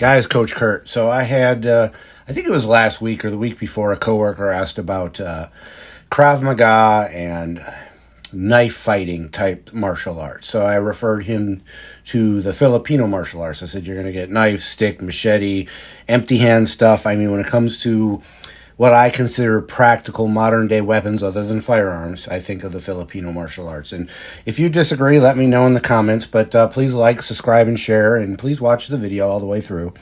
Guys, Coach Kurt. So I had, I think it was last week or the week before, a coworker asked about Krav Maga and knife fighting type martial arts. So I referred him to the Filipino martial arts. I said, you're going to get knife, stick, machete, empty hand stuff. I mean, when it comes to what I consider practical modern day weapons other than firearms, I think of the Filipino martial arts. And if you disagree, let me know in the comments, but please like, subscribe, and share, and please watch the video all the way through.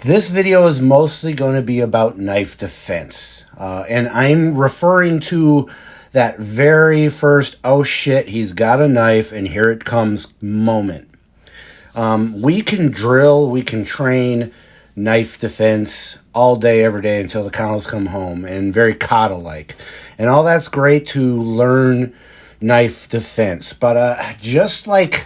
This video is mostly going to be about knife defense. And I'm referring to that very first, oh shit, he's got a knife and here it comes moment. We can drill, we can train knife defense all day, every day until the cows come home, and very kata-like. And all that's great to learn knife defense. But just like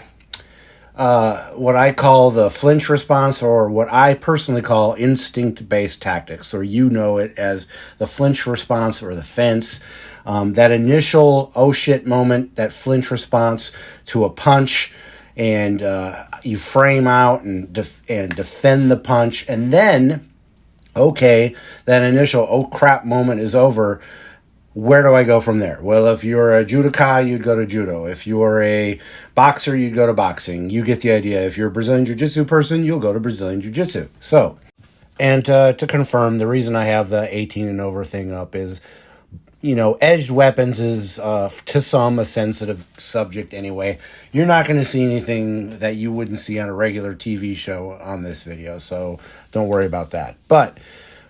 what I call the flinch response, or what I personally call instinct-based tactics, or you know it as the flinch response or the fence, that initial oh shit moment, that flinch response to a punch, and you frame out and defend the punch, and then, okay, that initial oh crap moment is over. Where do I go from there? Well, if you're a judoka, you'd go to judo. If you're a boxer, you'd go to boxing. You get the idea. If you're a Brazilian Jiu-Jitsu person, you'll go to Brazilian Jiu-Jitsu. So, and to confirm, the reason I have the 18 and over thing up is, you know, edged weapons is, to some, a sensitive subject anyway. You're not going to see anything that you wouldn't see on a regular TV show on this video, so don't worry about that. But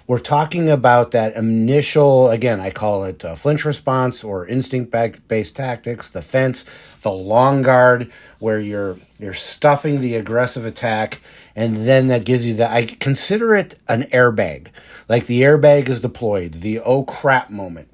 we're talking about that initial, again, I call it flinch response or instinct-based tactics, the fence, the long guard, where you're stuffing the aggressive attack, and then that gives you I consider it an airbag. Like the airbag is deployed, the oh crap moment.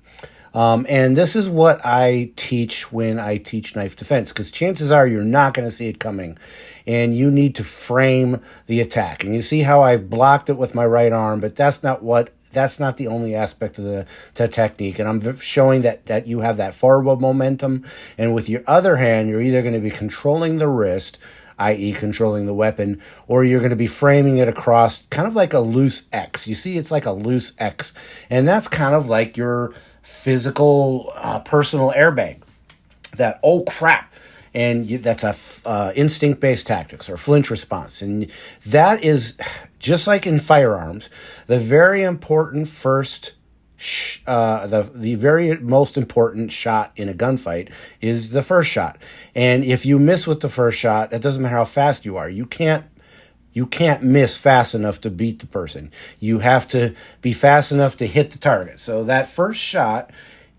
And this is what I teach when I teach knife defense, because chances are you're not going to see it coming, and you need to frame the attack. And you see how I've blocked it with my right arm, but that's not the only aspect of the technique. And I'm showing that you have that forward momentum, and with your other hand, you're either going to be controlling the wrist, i.e. controlling the weapon, or you're going to be framing it across kind of like a loose X. You see, it's like a loose X, and that's kind of like your physical personal airbag, that oh crap, and that's a instinct-based tactics or flinch response. And that is, just like in firearms, the very important first the very most important shot in a gunfight is the first shot. And if you miss with the first shot, it doesn't matter how fast you are. You can't miss fast enough to beat the person. You have to be fast enough to hit the target. So that first shot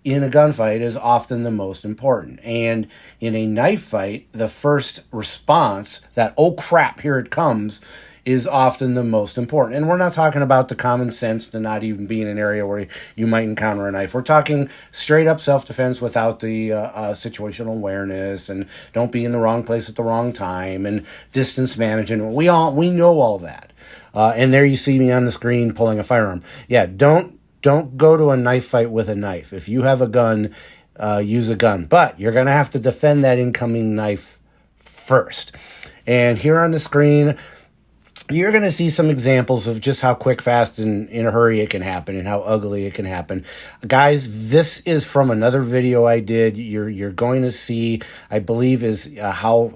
in a gunfight is often the most important. And in a knife fight, the first response, that oh crap, here it comes, is often the most important. And we're not talking about the common sense to not even be in an area where you might encounter a knife. We're talking straight up self-defense without the situational awareness, and don't be in the wrong place at the wrong time, and distance management. We know all that. And there you see me on the screen pulling a firearm. Yeah, don't go to a knife fight with a knife. If you have a gun, use a gun. But you're going to have to defend that incoming knife first. And here on the screen, you're going to see some examples of just how quick, fast, and in a hurry it can happen, and how ugly it can happen. Guys, this is from another video I did. You're going to see, I believe, is how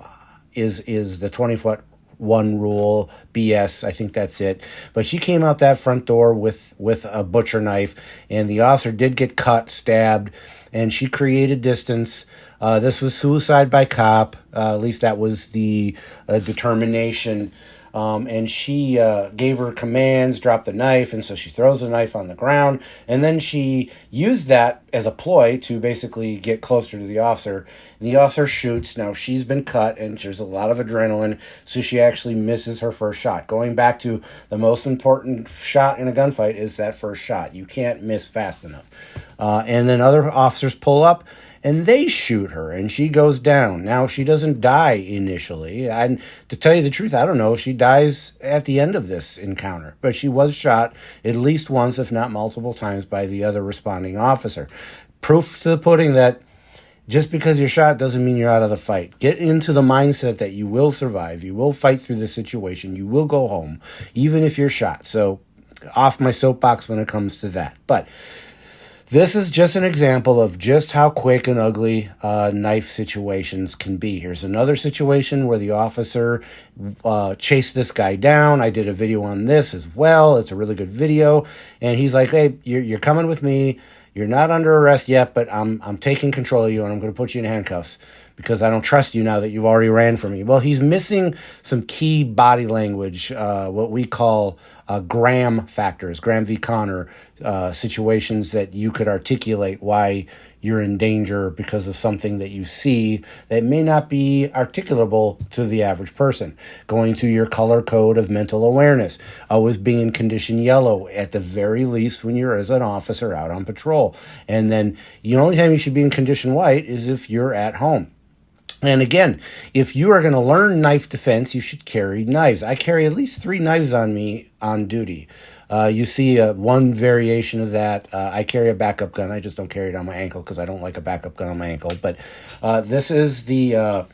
is the 20-foot one rule BS. I think that's it. But she came out that front door with a butcher knife, and the officer did get cut, stabbed, and she created distance. This was suicide by cop. At least that was the determination. And she gave her commands, dropped the knife, and so she throws the knife on the ground, and then she used that as a ploy to basically get closer to the officer, and the officer shoots. Now, she's been cut, and there's a lot of adrenaline, so she actually misses her first shot. Going back to the most important shot in a gunfight is that first shot. You can't miss fast enough. And then other officers pull up, and they shoot her, and she goes down. Now, she doesn't die initially, and to tell you the truth, I don't know if she dies at the end of this encounter, but she was shot at least once, if not multiple times, by the other responding officer. Proof to the pudding that Just because you're shot doesn't mean you're out of the fight. Get into the mindset that you will survive. You will fight through the situation. You will go home, even if you're shot. So off my soapbox when it comes to that. But this is just an example of just how quick and ugly knife situations can be. Here's another situation where the officer chased this guy down. I did a video on this as well. It's a really good video. And he's like, hey, you're coming with me. You're not under arrest yet, but I'm taking control of you, and I'm going to put you in handcuffs because I don't trust you now that you've already ran from me. Well, he's missing some key body language, what we call Graham factors, Graham v. Connor situations that you could articulate why you're in danger because of something that you see that may not be articulable to the average person. Going to your color code of mental awareness, always being in condition yellow at the very least when you're as an officer out on patrol. And then the only time you should be in condition white is if you're at home. And again, if you are going to learn knife defense, you should carry knives. I carry at least 3 knives on me on duty. You see one variation of that. I carry a backup gun. I just don't carry it on my ankle because I don't like a backup gun on my ankle. But this is the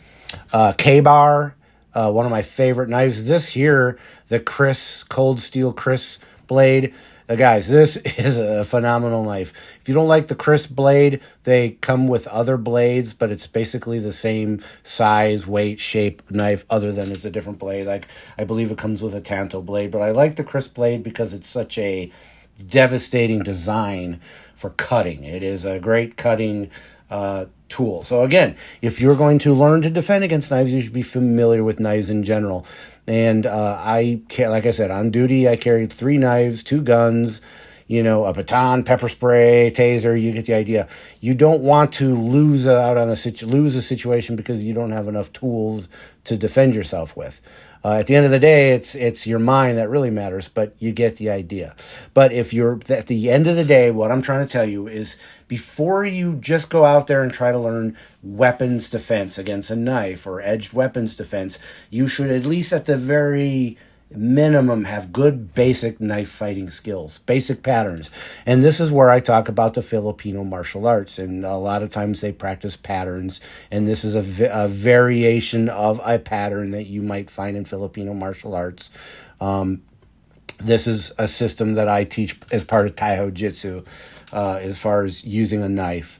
K-Bar, one of my favorite knives. This here, the Chris, Cold Steel Chris blade. Guys, this is a phenomenal knife. If you don't like the Chris blade, they come with other blades, but it's basically the same size, weight, shape knife, other than it's a different blade. Like I believe it comes with a Tanto blade, but I like the Chris blade because it's such a devastating design for cutting. It is a great cutting tool. So again, if you're going to learn to defend against knives, you should be familiar with knives in general. And like I said, on duty, I carried 3 knives, 2 guns, a baton, pepper spray, taser. You get the idea. You don't want to lose a situation because you don't have enough tools to defend yourself with. At the end of the day, it's your mind that really matters, but you get the idea. But if you're at the end of the day, what I'm trying to tell you is before you just go out there and try to learn weapons defense against a knife or edged weapons defense, you should at least at the very minimum have good basic knife fighting skills, basic patterns. And this is where I talk about the Filipino martial arts, and a lot of times they practice patterns, and this is a variation of a pattern that you might find in Filipino martial arts. This is a system that I teach as part of Taiho Jitsu, as far as using a knife.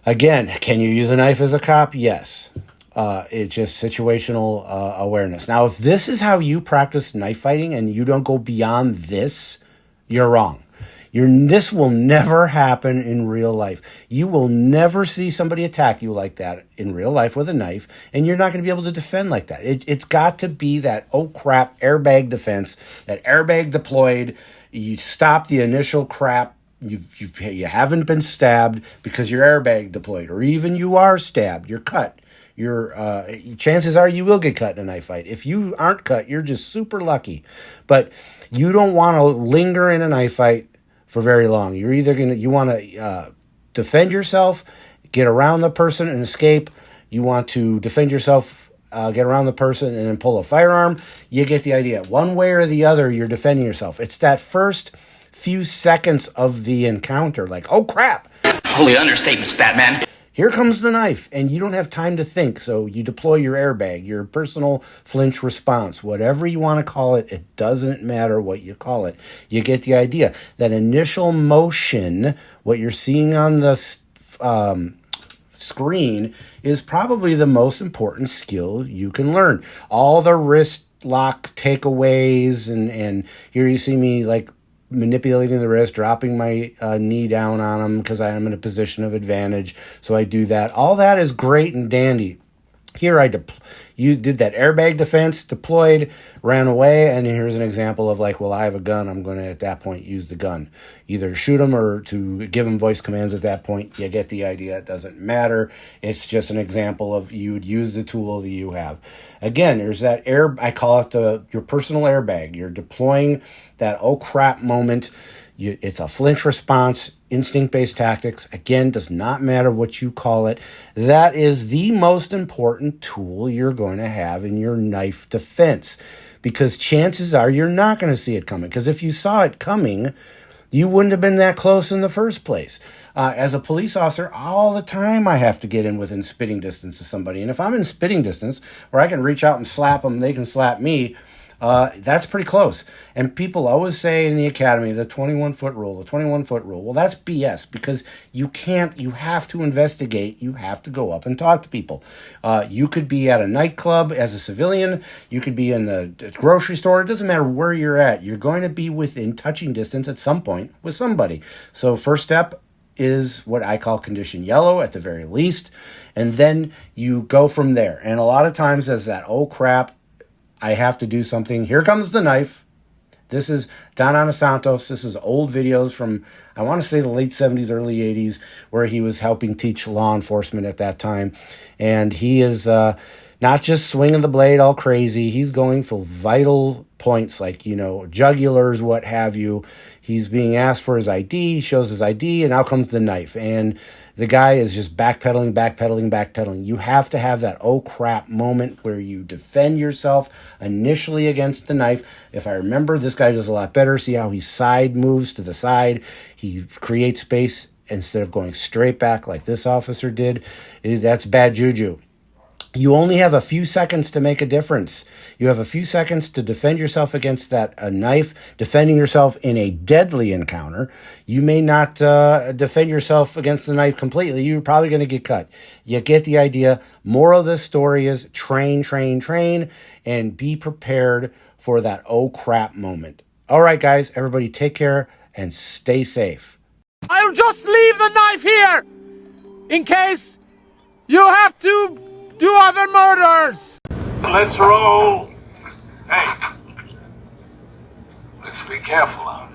Again, can you use a knife as a cop? Yes. It's just situational awareness. Now, if this is how you practice knife fighting and you don't go beyond this, you're wrong. This will never happen in real life. You will never see somebody attack you like that in real life with a knife, and you're not going to be able to defend like that. It's got to be that, oh crap, airbag defense, that airbag deployed. You stop the initial crap. You haven't been stabbed because your airbag deployed, or even you are stabbed, you're cut. Chances are you will get cut in a knife fight. If you aren't cut, you're just super lucky. But you don't want to linger in a knife fight for very long. You want to defend yourself, get around the person and escape. You want to defend yourself, get around the person and then pull a firearm. You get the idea. One way or the other, you're defending yourself. It's that first few seconds of the encounter, like, oh crap. Holy understatements, Batman. Here comes the knife, and you don't have time to think, so you deploy your airbag, your personal flinch response, whatever you want to call it. It doesn't matter what you call it. You get the idea. That initial motion, what you're seeing on the screen, is probably the most important skill you can learn. All the wrist lock takeaways, and here you see me like manipulating the wrist, dropping my knee down on them because I am in a position of advantage. So I do that. All that is great and dandy. Here you did that airbag defense, deployed, ran away, and here's an example of like, well, I have a gun. I'm going to, at that point, use the gun. Either shoot him or to give him voice commands at that point. You get the idea. It doesn't matter. It's just an example of you would use the tool that you have. Again, there's that I call it your personal airbag. You're deploying that oh crap moment. It's a flinch response, instinct-based tactics. Again, does not matter what you call it. That is the most important tool you're going to have in your knife defense, because chances are you're not going to see it coming. Because if you saw it coming, you wouldn't have been that close in the first place. As a police officer, all the time I have to get in within spitting distance of somebody. And if I'm in spitting distance where I can reach out and slap them, they can slap me, that's pretty close. And people always say in the academy, the 21-foot rule, the 21-foot rule. Well, that's BS, because you have to investigate. You have to go up and talk to people. You could be at a nightclub as a civilian. You could be in the grocery store. It doesn't matter where you're at. You're going to be within touching distance at some point with somebody. So first step is what I call condition yellow at the very least. And then you go from there. And a lot of times as that, oh crap, I have to do something. Here comes the knife. This is Don Ana Santos. This is old videos from, I want to say, the late 70s, early 80s, where he was helping teach law enforcement at that time. And he is not just swinging the blade all crazy. He's going for vital points like, jugulars, what have you. He's being asked for his ID, shows his ID, and out comes the knife. And the guy is just backpedaling. You have to have that oh crap moment where you defend yourself initially against the knife. If I remember, this guy does a lot better. See how he side moves to the side. He creates space instead of going straight back like this officer did. That's bad juju. You only have a few seconds to make a difference. You have a few seconds to defend yourself against a knife, defending yourself in a deadly encounter. You may not defend yourself against the knife completely. You're probably going to get cut. You get the idea. Moral of this story is train, and be prepared for that oh crap moment. All right, guys, everybody take care and stay safe. I'll just leave the knife here in case you have to do other murders. Let's roll. Hey, let's be careful out.